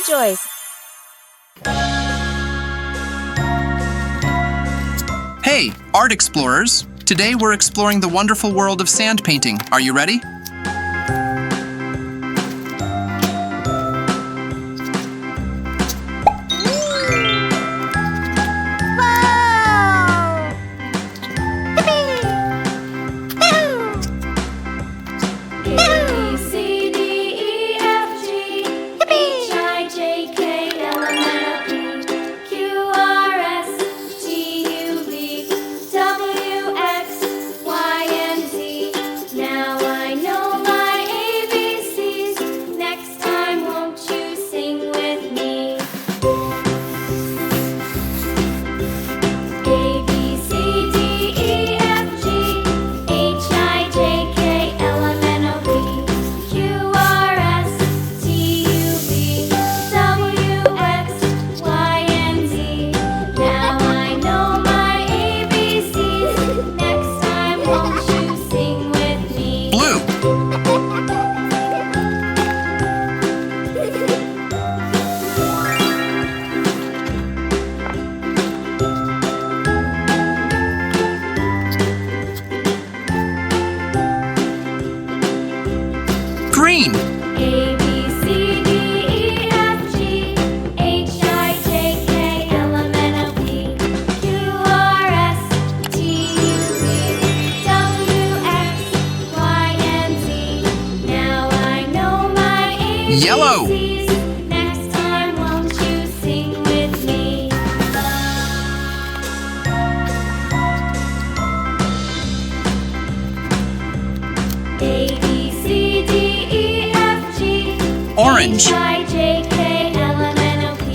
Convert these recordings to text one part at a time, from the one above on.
Joyce. Hey, art explorers! Today we're exploring the wonderful world of sand painting. Are you ready? Green. A, B, C, D, E, F, G, H, I, J, K, L, M, N, O, P, Q, R, S, T, U, V, W, X, Y, and Z. Now I know my ABCs. Yellow. Next time, won't you sing with me? A, B, C, D, E, F, G, Orange. H, I, J, K, L, M, N, O, P,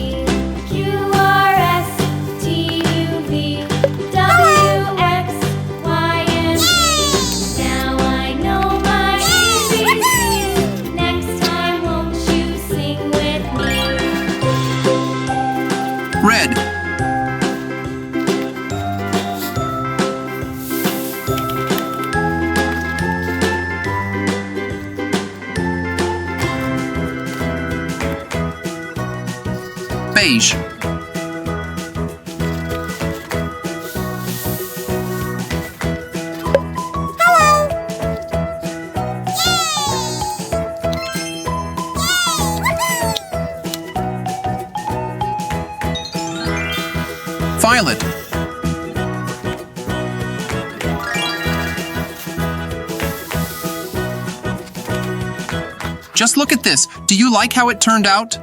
Q, R, S, T, U, V, W, X, Y, and Z. Now I know my ABCs. Next time, won't you sing with me? Red. Beige. Violet. Just look at this. Do you like how it turned out?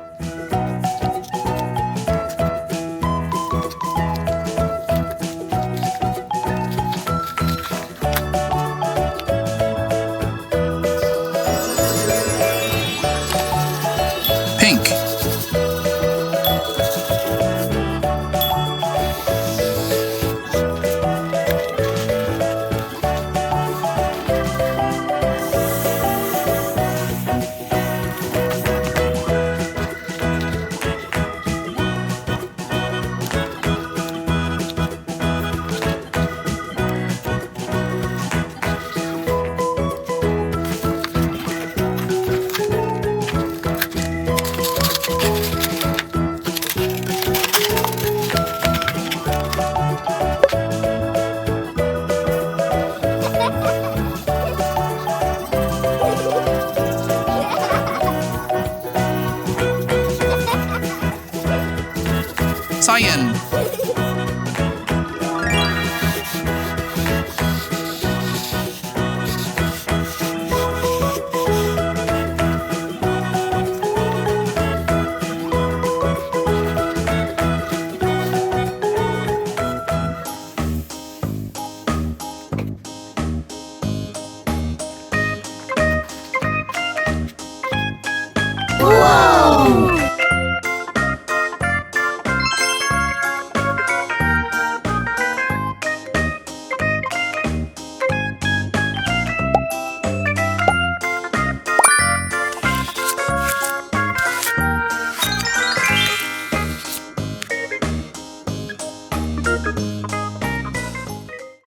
Pink. Cyan.